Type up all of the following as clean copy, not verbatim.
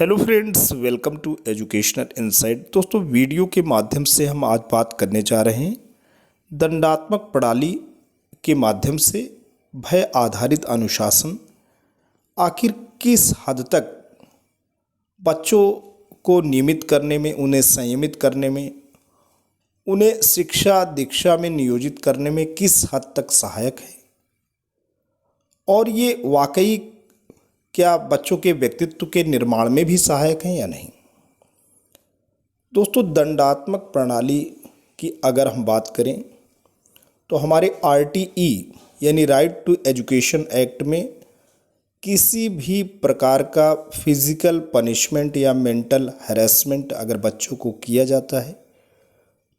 Hello friends, welcome to educational insight. दोस्तों, video के माध्यम से हम आज बात करने जा रहे हैं दंडात्मक प्रणाली के माध्यम से भय आधारित अनुशासन आखिर किस हद तक बच्चों को नियमित करने में, उन्हें संयमित करने में, उन्हें शिक्षा दीक्षा में नियोजित करने में किस हद तक सहायक है और ये वाकई क्या बच्चों के व्यक्तित्व के निर्माण में भी सहायक हैं या नहीं। दोस्तों, दंडात्मक प्रणाली की अगर हम बात करें तो हमारे RTE यानी राइट टू एजुकेशन एक्ट में किसी भी प्रकार का फिजिकल पनिशमेंट या मेंटल हैरेसमेंट अगर बच्चों को किया जाता है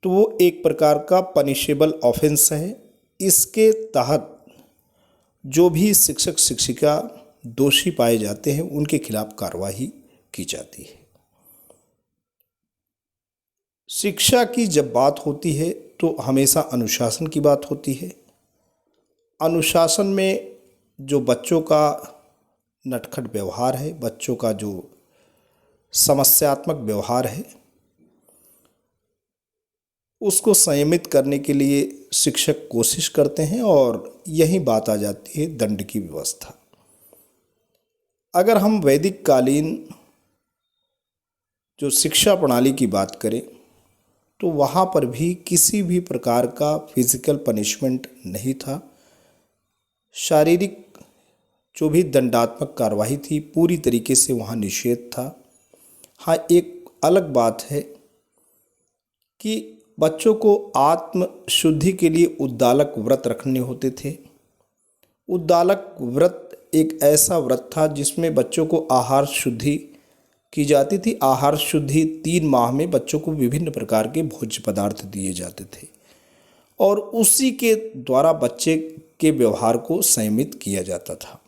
तो वो एक प्रकार का पनिशेबल ऑफेंस है। इसके तहत जो भी शिक्षक शिक्षिका दोषी पाए जाते हैं उनके खिलाफ कार्रवाई की जाती है। शिक्षा की जब बात होती है तो हमेशा अनुशासन की बात होती है। अनुशासन में जो बच्चों का नटखट व्यवहार है, बच्चों का जो समस्यात्मक व्यवहार है, उसको संयमित करने के लिए शिक्षक कोशिश करते हैं और यही बात आ जाती है दंड की व्यवस्था। अगर हम वैदिक कालीन जो शिक्षा प्रणाली की बात करें तो वहाँ पर भी किसी भी प्रकार का फिजिकल पनिशमेंट नहीं था। शारीरिक जो भी दंडात्मक कार्रवाई थी पूरी तरीके से वहाँ निषेध था। हाँ, एक अलग बात है कि बच्चों को आत्म शुद्धि के लिए उद्दालक व्रत रखने होते थे। उद्दालक व्रत एक ऐसा व्रत था जिसमें बच्चों को आहार शुद्धि की जाती थी। आहार शुद्धि 3 माह में बच्चों को विभिन्न प्रकार के भोज्य पदार्थ दिए जाते थे और उसी के द्वारा बच्चे के व्यवहार को संयमित किया जाता था।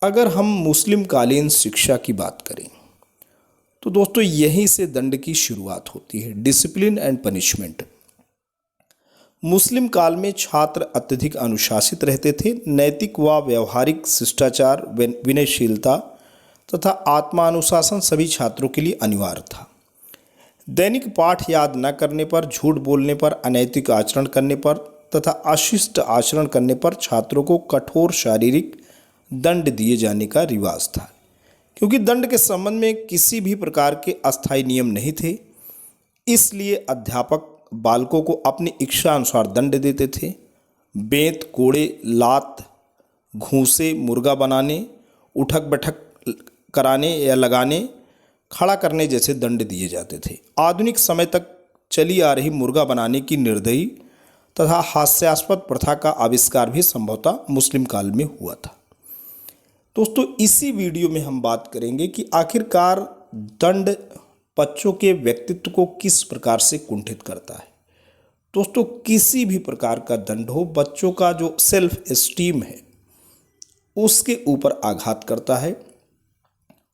अगर हम मुस्लिम कालीन शिक्षा की बात करें तो दोस्तों यहीं से दंड की शुरुआत होती है, डिसिप्लिन एंड पनिशमेंट। मुस्लिम काल में छात्र अत्यधिक अनुशासित रहते थे। नैतिक व व्यवहारिक शिष्टाचार, विनयशीलता तथा आत्मानुशासन सभी छात्रों के लिए अनिवार्य था। दैनिक पाठ याद न करने पर, झूठ बोलने पर, अनैतिक आचरण करने पर तथा अशिष्ट आचरण करने पर छात्रों को कठोर शारीरिक दंड दिए जाने का रिवाज था। क्योंकि दंड के संबंध में किसी भी प्रकार के अस्थायी नियम नहीं थे, इसलिए अध्यापक बालकों को अपनी इच्छा अनुसार दंड देते थे। बेंत, कोड़े, लात, घूंसे, मुर्गा बनाने, उठक बैठक कराने या लगाने, खड़ा करने जैसे दंड दिए जाते थे। आधुनिक समय तक चली आ रही मुर्गा बनाने की निर्दयी तथा हास्यास्पद प्रथा का आविष्कार भी संभवतः मुस्लिम काल में हुआ था। दोस्तों, इसी वीडियो में हम बात करेंगे कि आखिरकार दंड बच्चों के व्यक्तित्व को किस प्रकार से कुंठित करता है। दोस्तों, किसी भी प्रकार का दंड हो, बच्चों का जो सेल्फ एस्टीम है उसके ऊपर आघात करता है।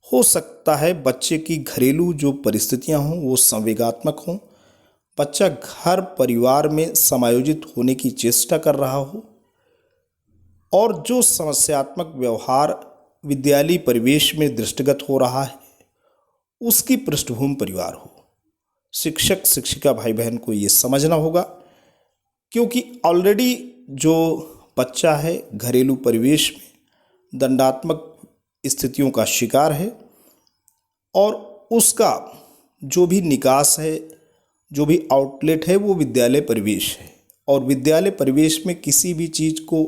हो सकता है बच्चे की घरेलू जो परिस्थितियां हों वो संवेगात्मक हों, बच्चा घर परिवार में समायोजित होने की चेष्टा कर रहा हो और जो समस्यात्मक व्यवहार विद्यालय परिवेश में दृष्टिगत हो रहा है उसकी पृष्ठभूमि परिवार हो। शिक्षक शिक्षिका भाई बहन को ये समझना होगा, क्योंकि ऑलरेडी जो बच्चा है घरेलू परिवेश में दंडात्मक स्थितियों का शिकार है और उसका जो भी निकास है, जो भी आउटलेट है वो विद्यालय परिवेश है। और विद्यालय परिवेश में किसी भी चीज़ को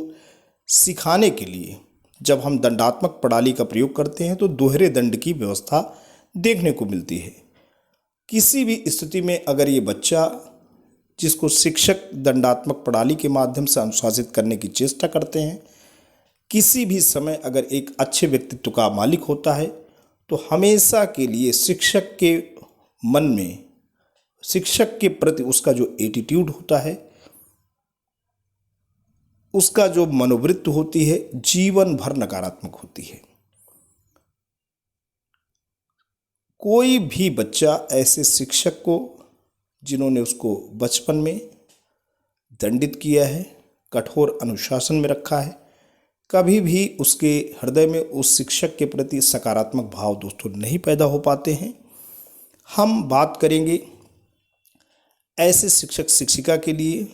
सिखाने के लिए जब हम दंडात्मक प्रणाली का प्रयोग करते हैं तो दोहरे दंड की व्यवस्था देखने को मिलती है। किसी भी स्थिति में अगर ये बच्चा जिसको शिक्षक दंडात्मक प्रणाली के माध्यम से अनुशासित करने की चेष्टा करते हैं, किसी भी समय अगर एक अच्छे व्यक्तित्व का मालिक होता है तो हमेशा के लिए शिक्षक के मन में, शिक्षक के प्रति उसका जो एटीट्यूड होता है, उसका जो मनोवृत्ति होती है, जीवन भर नकारात्मक होती है। कोई भी बच्चा ऐसे शिक्षक को जिन्होंने उसको बचपन में दंडित किया है, कठोर अनुशासन में रखा है, कभी भी उसके हृदय में उस शिक्षक के प्रति सकारात्मक भाव दोस्तों नहीं पैदा हो पाते हैं। हम बात करेंगे ऐसे शिक्षक शिक्षिका के लिए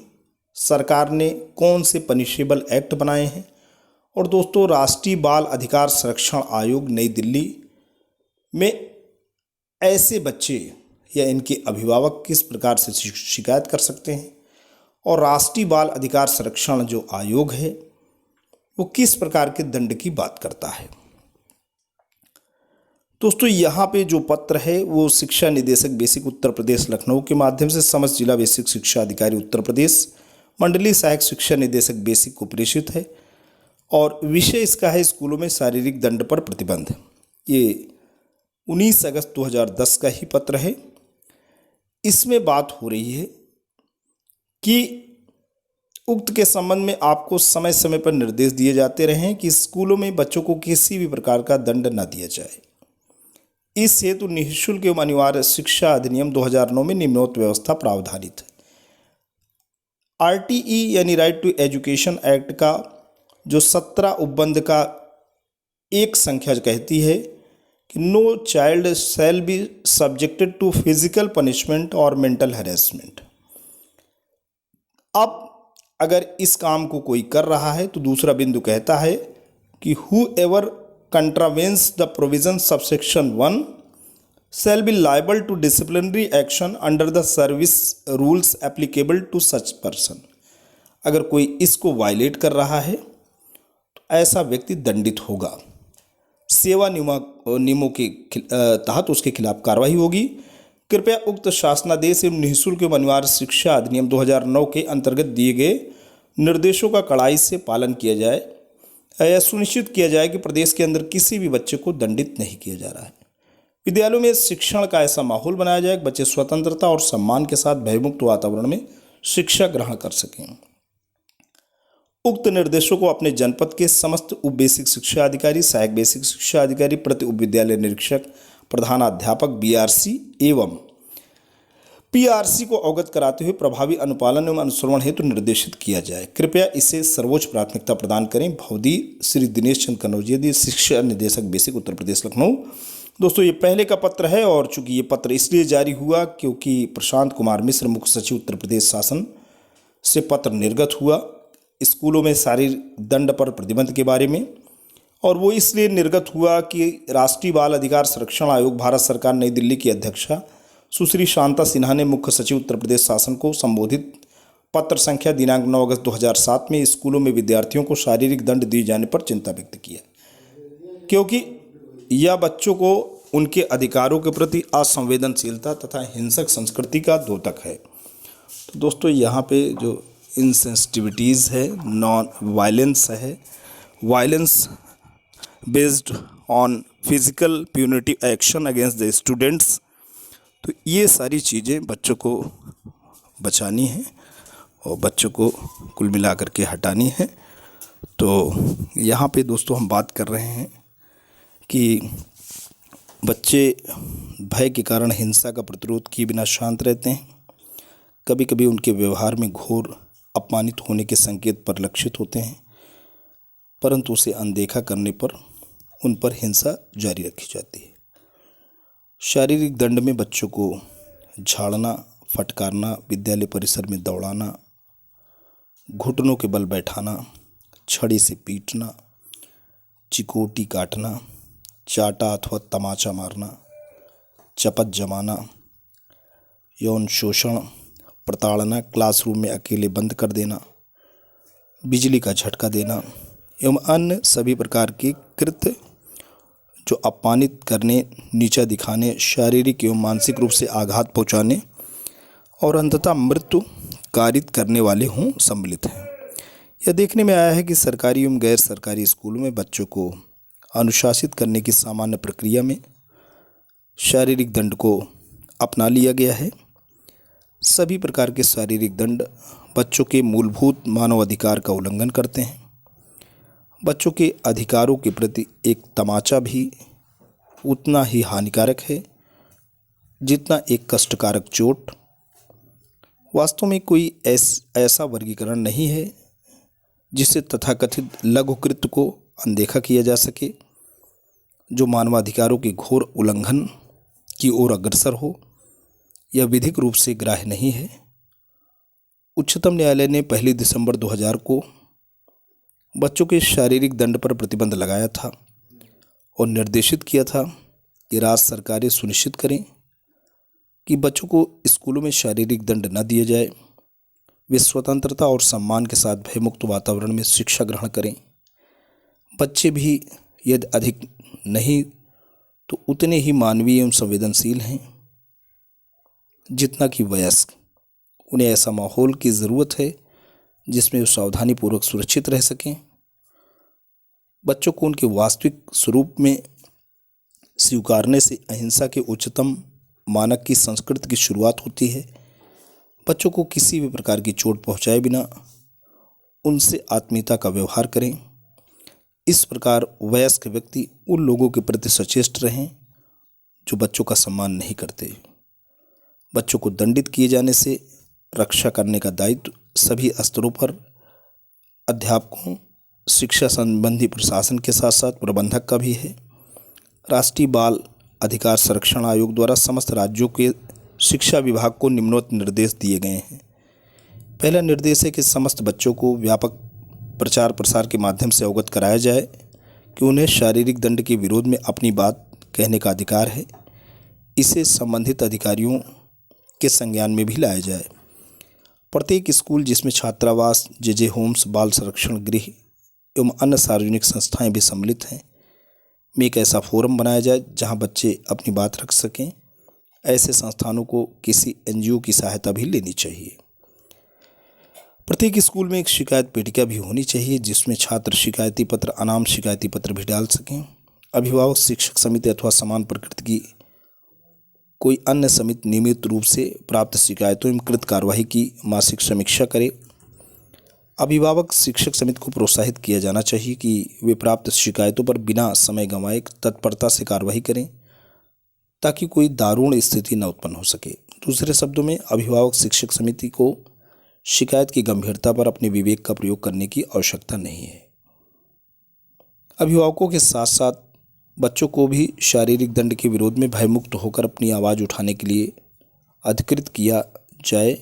सरकार ने कौन से पनिशेबल एक्ट बनाए हैं। और दोस्तों, राष्ट्रीय बाल अधिकार संरक्षण आयोग नई दिल्ली में ऐसे बच्चे या इनके अभिभावक किस प्रकार से शिकायत कर सकते हैं, और राष्ट्रीय बाल अधिकार संरक्षण जो आयोग है वो किस प्रकार के दंड की बात करता है। दोस्तों, यहाँ पे जो पत्र है वो शिक्षा निदेशक बेसिक उत्तर प्रदेश लखनऊ के माध्यम से समस्त जिला बेसिक शिक्षा अधिकारी उत्तर प्रदेश, मंडलीय सहायक शिक्षा निदेशक बेसिक को प्रेषित है और विषय इसका है स्कूलों में शारीरिक दंड पर प्रतिबंध। ये 19 अगस्त 2010 का ही पत्र है। इसमें बात हो रही है कि उक्त के संबंध में आपको समय समय पर निर्देश दिए जाते रहें कि स्कूलों में बच्चों को किसी भी प्रकार का दंड न दिया जाए। इस हेतु निःशुल्क एवं अनिवार्य शिक्षा अधिनियम 2009 में निम्नोक्त व्यवस्था प्रावधानित है। RTE यानी राइट टू एजुकेशन एक्ट का जो 17 उपबंध का एक संख्या कहती है कि no child shall be subjected to physical punishment और मेंटल हैरेसमेंट। अब अगर इस काम को कोई कर रहा है तो दूसरा बिंदु कहता है कि who ever contravenes the provision subsection 1 shall be liable to disciplinary action under the service rules applicable to such person। अगर कोई इसको वायलेट कर रहा है तो ऐसा व्यक्ति दंडित होगा। सेवा नियमों के तहत उसके खिलाफ कार्रवाई होगी। कृपया उक्त शासनादेश एवं निःशुल्क एवं अनिवार्य शिक्षा अधिनियम 2009 के अंतर्गत दिए गए निर्देशों का कड़ाई से पालन किया जाए। यह सुनिश्चित किया जाए कि प्रदेश के अंदर किसी भी बच्चे को दंडित नहीं किया जा रहा है। विद्यालयों में शिक्षण का ऐसा माहौल बनाया जाए कि बच्चे स्वतंत्रता और सम्मान के साथ भयमुक्त वातावरण में शिक्षा ग्रहण कर सकें। उक्त निर्देशों को अपने जनपद के समस्त उप बेसिक शिक्षा अधिकारी, सहायक बेसिक शिक्षा अधिकारी, प्रति उप विद्यालय निरीक्षक, प्रधानाध्यापक, BRC एवं PRC को अवगत कराते हुए प्रभावी अनुपालन एवं अनुश्रवण हेतु निर्देशित किया जाए। कृपया इसे सर्वोच्च प्राथमिकता प्रदान करें। भवदी श्री दिनेश चंद्र कनौजिया, शिक्षा निदेशक बेसिक उत्तर प्रदेश लखनऊ। दोस्तों, ये पहले का पत्र है और चूंकि ये पत्र इसलिए जारी हुआ क्योंकि प्रशांत कुमार मिश्र, मुख्य सचिव उत्तर प्रदेश शासन से पत्र निर्गत हुआ स्कूलों में शारीरिक दंड पर प्रतिबंध के बारे में, और वो इसलिए निर्गत हुआ कि राष्ट्रीय बाल अधिकार संरक्षण आयोग भारत सरकार नई दिल्ली की अध्यक्षा सुश्री शांता सिन्हा ने मुख्य सचिव उत्तर प्रदेश शासन को संबोधित पत्र संख्या दिनांक 9 अगस्त 2007 में स्कूलों में विद्यार्थियों को शारीरिक दंड दिए जाने पर चिंता व्यक्त किया, क्योंकि यह बच्चों को उनके अधिकारों के प्रति असंवेदनशीलता तथा हिंसक संस्कृति का द्योतक है। तो दोस्तों, यहाँ पे जो इनसेंसिटिविटीज़ है, नॉन वायलेंस है, violence based on physical punitive action against the students, तो ये सारी चीज़ें बच्चों को बचानी है और बच्चों को कुल मिलाकर के हटानी है। तो यहाँ पे दोस्तों हम बात कर रहे हैं कि बच्चे भय के कारण हिंसा का प्रतिरोध किए बिना शांत रहते हैं। कभी कभी उनके व्यवहार में घोर अपमानित होने के संकेत परिलक्षित होते हैं, परंतु उसे अनदेखा करने पर उन पर हिंसा जारी रखी जाती है। शारीरिक दंड में बच्चों को झाड़ना, फटकारना, विद्यालय परिसर में दौड़ाना, घुटनों के बल बैठाना, छड़ी से पीटना, चिकोटी काटना, चाटा अथवा तमाचा मारना, चपत जमाना, यौन शोषण, प्रताड़ना, क्लासरूम में अकेले बंद कर देना, बिजली का झटका देना एवं अन्य सभी प्रकार के कृत्य जो अपमानित करने, नीचा दिखाने, शारीरिक एवं मानसिक रूप से आघात पहुंचाने और अंततः मृत्यु कारित करने वाले हों सम्मिलित हैं। यह देखने में आया है कि सरकारी एवं गैर सरकारी स्कूलों में बच्चों को अनुशासित करने की सामान्य प्रक्रिया में शारीरिक दंड को अपना लिया गया है। सभी प्रकार के शारीरिक दंड बच्चों के मूलभूत मानव अधिकार का उल्लंघन करते हैं। बच्चों के अधिकारों के प्रति एक तमाचा भी उतना ही हानिकारक है जितना एक कष्टकारक चोट। वास्तव में कोई ऐसा वर्गीकरण नहीं है जिससे तथाकथित लघुकृत्य को अनदेखा किया जा सके, जो मानवाधिकारों के घोर उल्लंघन की ओर अग्रसर हो, यह विधिक रूप से ग्राह्य नहीं है। उच्चतम न्यायालय ने 1 दिसंबर 2000 को बच्चों के शारीरिक दंड पर प्रतिबंध लगाया था और निर्देशित किया था कि राज्य सरकारें सुनिश्चित करें कि बच्चों को स्कूलों में शारीरिक दंड न दिया जाए, वे स्वतंत्रता और सम्मान के साथ भयमुक्त वातावरण में शिक्षा ग्रहण करें। बच्चे भी यदि अधिक नहीं तो उतने ही मानवीय एवं संवेदनशील हैं जितना कि वयस्क। उन्हें ऐसा माहौल की ज़रूरत है जिसमें वे सावधानीपूर्वक सुरक्षित रह सकें। बच्चों को उनके वास्तविक स्वरूप में स्वीकारने से अहिंसा के उच्चतम मानक की संस्कृति की शुरुआत होती है। बच्चों को किसी भी प्रकार की चोट पहुंचाए बिना उनसे आत्मीयता का व्यवहार करें। इस प्रकार वयस्क व्यक्ति उन लोगों के प्रति सचेष्ट रहें जो बच्चों का सम्मान नहीं करते। बच्चों को दंडित किए जाने से रक्षा करने का दायित्व सभी स्तरों पर अध्यापकों, शिक्षा संबंधी प्रशासन के साथ साथ प्रबंधक का भी है। राष्ट्रीय बाल अधिकार संरक्षण आयोग द्वारा समस्त राज्यों के शिक्षा विभाग को निम्नवत निर्देश दिए गए हैं। पहला निर्देश है कि समस्त बच्चों को व्यापक प्रचार प्रसार के माध्यम से अवगत कराया जाए कि उन्हें शारीरिक दंड के विरोध में अपनी बात कहने का अधिकार है। इसे संबंधित अधिकारियों के संज्ञान में भी लाया जाए। प्रत्येक स्कूल जिसमें छात्रावास, जेजे होम्स, बाल संरक्षण गृह एवं अन्य सार्वजनिक संस्थाएं भी सम्मिलित हैं, में एक ऐसा फोरम बनाया जाए जहां बच्चे अपनी बात रख सकें। ऐसे संस्थानों को किसी एनजीओ की सहायता भी लेनी चाहिए। प्रत्येक स्कूल में एक शिकायत पेटिका भी होनी चाहिए जिसमें छात्र शिकायती पत्र, अनाम शिकायती पत्र भी डाल सकें। अभिभावक शिक्षक समिति अथवा समान प्रकृति की कोई अन्य समिति नियमित रूप से प्राप्त शिकायतों एवं कृत कार्यवाही की मासिक समीक्षा करे। अभिभावक शिक्षक समिति को प्रोत्साहित किया जाना चाहिए कि वे प्राप्त शिकायतों पर बिना समय गंवाए तत्परता से कार्रवाई करें ताकि कोई दारुण स्थिति न उत्पन्न हो सके। दूसरे शब्दों में अभिभावक शिक्षक समिति को शिकायत की गंभीरता पर अपने विवेक का प्रयोग करने की आवश्यकता नहीं है। अभिभावकों के साथ साथ बच्चों को भी शारीरिक दंड के विरोध में भयमुक्त होकर अपनी आवाज़ उठाने के लिए अधिकृत किया जाए,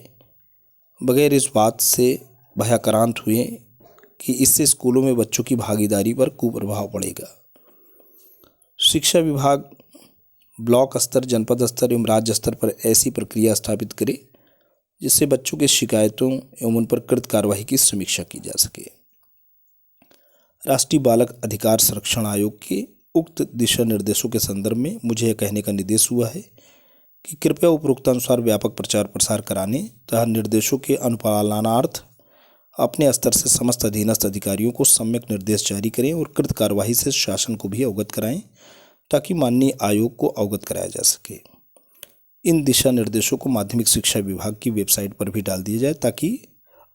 बगैर इस बात से भयाक्रांत हुए कि इससे स्कूलों में बच्चों की भागीदारी पर कुप्रभाव पड़ेगा। शिक्षा विभाग ब्लॉक स्तर, जनपद स्तर एवं राज्य स्तर पर ऐसी प्रक्रिया स्थापित करे जिससे बच्चों की शिकायतों एवं उन पर कृत कार्यवाही की समीक्षा की जा सके। राष्ट्रीय बालक अधिकार संरक्षण आयोग के उक्त दिशा निर्देशों के संदर्भ में मुझे यह कहने का निर्देश हुआ है कि कृपया उपरोक्तानुसार व्यापक प्रचार प्रसार कराने तथा निर्देशों के अनुपालनार्थ अपने स्तर से समस्त अधीनस्थ अधिकारियों को सम्यक निर्देश जारी करें और कृत कार्यवाही से शासन को भी अवगत कराएं ताकि माननीय आयोग को अवगत कराया जा सके। इन दिशा निर्देशों को माध्यमिक शिक्षा विभाग की वेबसाइट पर भी डाल दिया जाए ताकि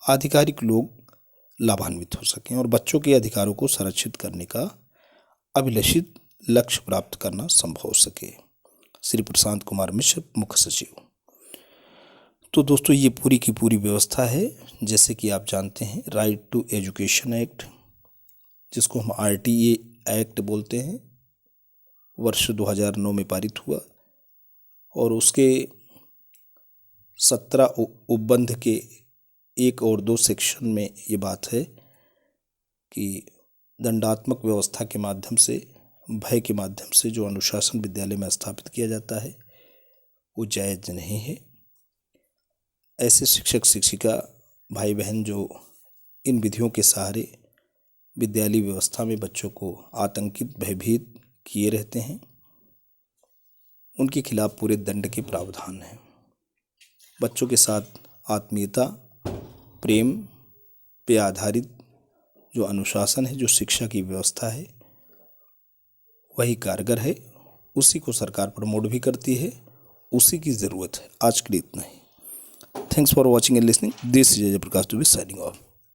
आधिकारिक लोग लाभान्वित हो सकें और बच्चों के अधिकारों को संरक्षित करने का अभिलषित लक्ष्य प्राप्त करना संभव हो सके। श्री प्रशांत कुमार मिश्र, मुख्य सचिव। तो दोस्तों, ये पूरी की पूरी व्यवस्था है। जैसे कि आप जानते हैं, राइट टू एजुकेशन एक्ट, जिसको हम RTA एक्ट बोलते हैं, वर्ष 2009 में पारित हुआ और उसके 17 उपबंध के 1 और 2 सेक्शन में ये बात है कि दंडात्मक व्यवस्था के माध्यम से, भय के माध्यम से जो अनुशासन विद्यालय में स्थापित किया जाता है वो जायज़ नहीं है। ऐसे शिक्षक शिक्षिका भाई बहन जो इन विधियों के सहारे विद्यालय व्यवस्था में बच्चों को आतंकित, भयभीत किए रहते हैं, उनके खिलाफ पूरे दंड के प्रावधान हैं। बच्चों के साथ आत्मीयता, प्रेम पे आधारित जो अनुशासन है, जो शिक्षा की व्यवस्था है, वही कारगर है। उसी को सरकार प्रमोट भी करती है, उसी की ज़रूरत है। आज के लिए इतना ही। Thanks for watching and listening. This is Ajay Prakash Dubey signing of.